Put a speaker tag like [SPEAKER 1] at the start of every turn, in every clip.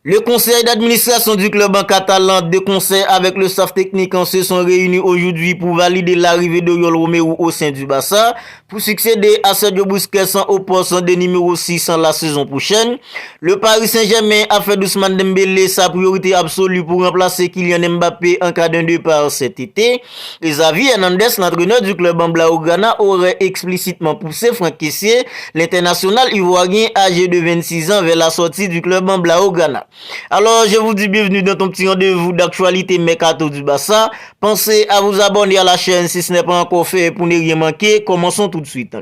[SPEAKER 1] Le conseil d'administration du club en catalan, de concert avec le staff technique, se sont réunis aujourd'hui pour valider l'arrivée d'Oriol Romeu au sein du Barça pour succéder à Sergio Busquets au poste de numéro 6 la saison prochaine. Le Paris Saint-Germain a fait d'Ousmane Dembélé sa priorité absolue pour remplacer Kylian Mbappé en cas d'un départ cet été. Et Xavi Hernandez, l'entraîneur du club en Blaugrana, aurait explicitement poussé Franck Kessié, l'international ivoirien âgé de 26 ans, vers la sortie du club en Blaugrana. Alors, je vous dis bienvenue dans ton petit rendez-vous d'actualité mercato du Barça. Pensez à vous abonner à la chaîne si ce n'est pas encore fait pour ne rien manquer. Commençons tout de suite.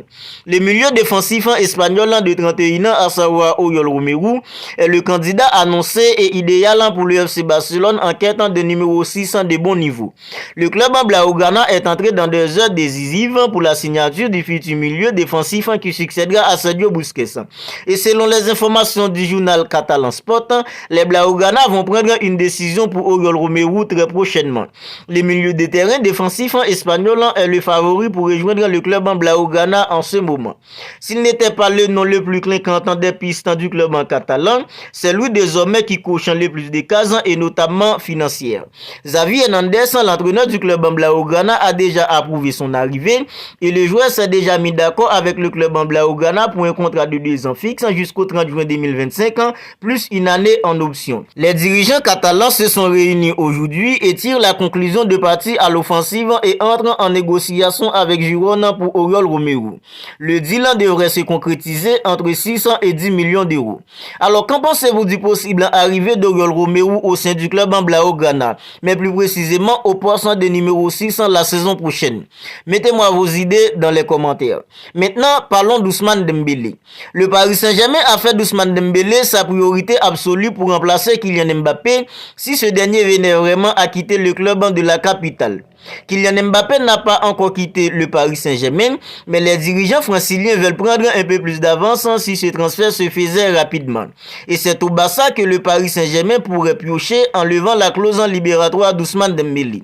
[SPEAKER 1] Le milieu défensif espagnol de 31 ans, à savoir Oriol Romeu, est le candidat annoncé et idéal pour le FC Barcelone en quête de numéro 6 de bon niveau. Le club blaugrana est entré dans des heures décisives pour la signature du futur milieu défensif qui succédera à Sergio Busquets. Et selon les informations du journal catalan Sport, les Blaugrana vont prendre une décision pour Oriol Romeu très prochainement. Le milieu de terrain défensif espagnol est le favori pour rejoindre le club en Blaugrana en ce moment. S'il n'était pas le nom le plus clinquant des pistes du club en catalan, c'est lui désormais qui coche le plus de cases et notamment financières. Xavi Hernandez, l'entraîneur du club en Blaugrana, a déjà approuvé son arrivée et le joueur s'est déjà mis d'accord avec le club en Blaugrana pour un contrat de 2 ans fixe jusqu'au 30 juin 2025, plus une année en option. Les dirigeants catalans se sont réunis aujourd'hui et tirent la conclusion de partir à l'offensive et entrent en négociation avec Girona pour Oriol Romeu. Le deal devrait se concrétiser entre 600 et 10 millions d'euros. Alors, qu'en pensez-vous du possible arrivée d'Oriol Romeu au sein du club en Blaugrana, mais plus précisément au poste de numéro 6 la saison prochaine? Mettez-moi vos idées dans les commentaires. Maintenant, parlons d'Ousmane Dembélé. Le Paris Saint-Germain a fait d'Ousmane Dembélé sa priorité absolue pour remplacer Kylian Mbappé si ce dernier venait vraiment à quitter le club de la capitale. Kylian Mbappé n'a pas encore quitté le Paris Saint-Germain, mais les dirigeants franciliens veulent prendre un peu plus d'avance si ce transfert se faisait rapidement. Et c'est au Barça que le Paris Saint-Germain pourrait piocher en levant la clause libératoire d'Ousmane Dembélé.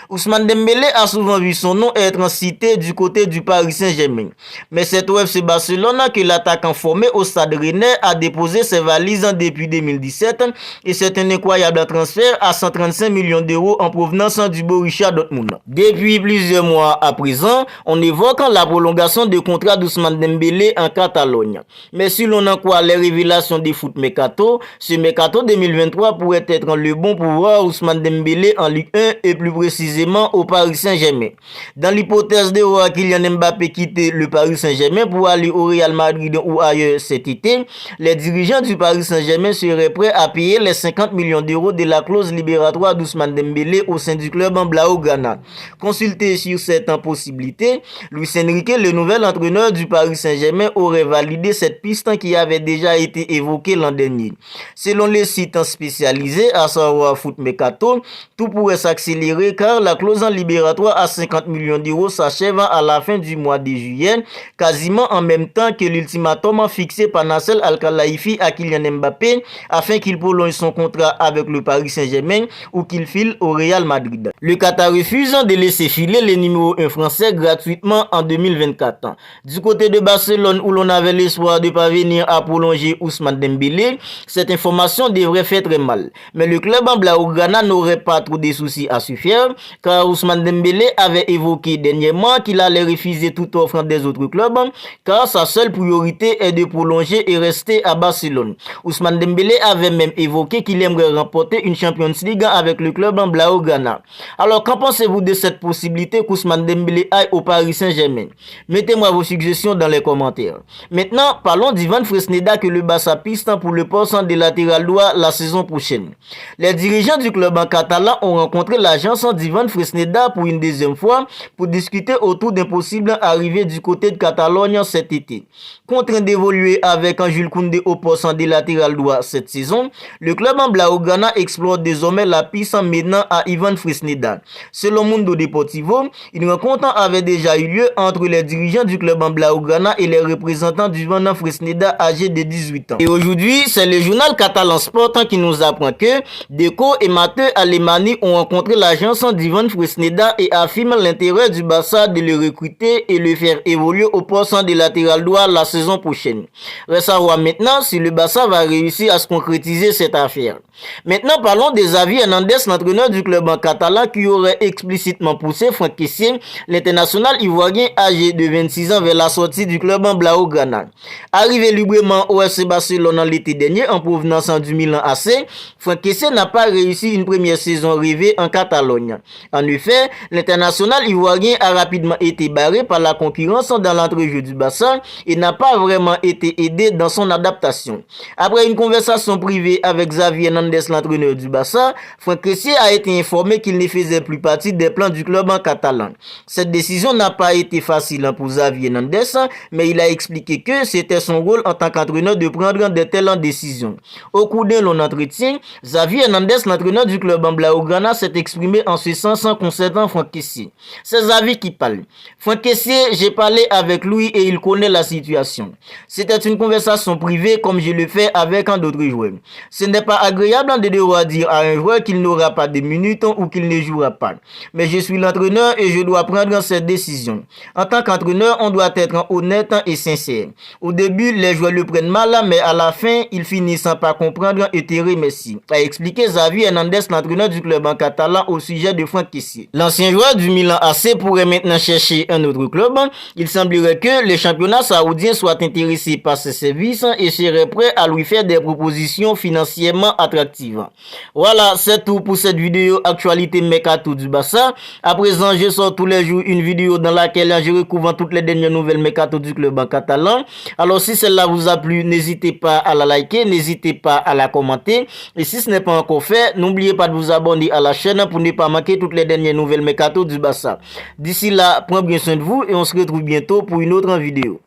[SPEAKER 1] Ousmane Dembélé a souvent vu son nom être cité du côté du Paris Saint-Germain, mais c'est au FC Barcelone que l'attaquant formé au Stade Rennais a déposé ses valises depuis 2017 et c'est un incroyable transfert à 135 millions d'euros en provenance du Borussia Dortmund. Depuis plusieurs mois à présent, on évoque la prolongation du contrat d'Ousmane Dembélé en Catalogne. Mais si l'on en croit les révélations des foot mercato, ce mercato 2023 pourrait être le bon pour voir Ousmane Dembélé en Ligue 1 et plus précisément au Paris Saint-Germain. Dans l'hypothèse de voir Kylian Mbappé quitter le Paris Saint-Germain pour aller au Real Madrid ou ailleurs cet été, les dirigeants du Paris Saint-Germain seraient prêts à payer les 50 millions d'euros de la clause libératoire d'Ousmane Dembélé au sein du club en Blaugrana. Consulté sur cette possibilité, Luis Enrique, le nouvel entraîneur du Paris Saint-Germain, aurait validé cette piste qui avait déjà été évoquée l'an dernier. Selon les sites spécialisés, à savoir Foot Mercato, tout pourrait s'accélérer car la clause libératoire à 50 millions d'euros s'achève à la fin du mois de juillet, quasiment en même temps que l'ultimatum fixé par Nasser Al-Khelaifi à Kylian Mbappé afin qu'il prolonge son contrat avec le Paris Saint-Germain ou qu'il file au Real Madrid. Le Qatar refuse de laisser filer le numéro 1 français gratuitement en 2024. Du côté de Barcelone où l'on avait l'espoir de parvenir à prolonger Ousmane Dembélé, cette information devrait faire très mal. Mais le club en Blaugrana n'aurait pas trop de soucis à se faire car Ousmane Dembélé avait évoqué dernièrement qu'il allait refuser toute offre des autres clubs car sa seule priorité est de prolonger et rester à Barcelone. Ousmane Dembélé avait même évoqué qu'il aimerait remporter une Champions League avec le club en Blaugrana. Alors qu'en pensez-vous de cette possibilité qu'Ousmane Dembélé aille au Paris Saint-Germain? Mettez-moi vos suggestions dans les commentaires. Maintenant, parlons d'Ivan Fresneda que le Barça piste pour le poste de latéral droit la saison prochaine. Les dirigeants du club en catalan ont rencontré l'agence d'Ivan Fresneda pour une deuxième fois pour discuter autour d'un possible arrivée du côté de Catalogne cet été. Contraint d'évoluer avec Jules Koundé au poste de latéral droit cette saison, le club en Blaugrana explore désormais la piste menant à Ivan Fresneda. Selon selon Mundo Deportivo, une rencontre avait déjà eu lieu entre les dirigeants du club en Blaugrana et les représentants du Vanda Fresneda âgés de 18 ans. Et aujourd'hui, c'est le journal catalan Sport qui nous apprend que Deco et Mateu Alemany ont rencontré l'agence d'Ivan Fresneda et affirment l'intérêt du Barça de le recruter et le faire évoluer au poste de latéral droit la saison prochaine. Reste à voir maintenant si le Barça va réussir à se concrétiser cette affaire. Maintenant, parlons de Xavi Hernandez, l'entraîneur du club en catalan qui aurait explicitement poussé Franck Kessié, l'international ivoirien âgé de 26 ans, vers la sortie du club en Blaugrana. Arrivé librement au FC Barcelone l'été dernier en provenance du Milan AC, Franck Kessié n'a pas réussi une première saison rêvée en Catalogne. En effet, l'international ivoirien a rapidement été barré par la concurrence dans l'entrejeu du Barça et n'a pas vraiment été aidé dans son adaptation. Après une conversation privée avec Xavi Hernandez, l'entraîneur du Barça, Franck Kessié a été informé qu'il ne faisait plus partie des plans du club en catalan. Cette décision n'a pas été facile pour Xavi Hernandez, mais il a expliqué que c'était son rôle en tant qu'entraîneur de prendre de telles décisions. Au cours d'un long entretien, Xavi Hernandez, l'entraîneur du club en Blaugrana, s'est exprimé en ce sens concernant Franck Kessié. C'est Xavi qui parle. Franck Kessié, j'ai parlé avec lui et il connaît la situation. C'était une conversation privée comme je le fais avec un d'autres joueurs. Ce n'est pas agréable de devoir dire à un joueur qu'il n'aura pas de minutes ou qu'il ne jouera pas. Mais je suis l'entraîneur et je dois prendre cette décision. En tant qu'entraîneur, on doit être honnête et sincère. Au début, les joueurs le prennent mal, mais à la fin, ils finissent par comprendre et te remercient, a expliqué Xavi Hernandez, l'entraîneur du club en catalan, au sujet de Franck Kessié. L'ancien joueur du Milan AC pourrait maintenant chercher un autre club. Il semblerait que le championnat saoudien soit intéressé par ses services et serait prêt à lui faire des propositions financièrement attractives. Voilà, c'est tout pour cette vidéo actualité Mercato du Barça. À présent, je sors tous les jours une vidéo dans laquelle je recouvre toutes les dernières nouvelles Mercato du club en catalan. Alors si celle-là vous a plu, n'hésitez pas à la liker, n'hésitez pas à la commenter. Et si ce n'est pas encore fait, n'oubliez pas de vous abonner à la chaîne pour ne pas manquer toutes les dernières nouvelles Mercato du Barça. D'ici là, prenez bien soin de vous et on se retrouve bientôt pour une autre vidéo.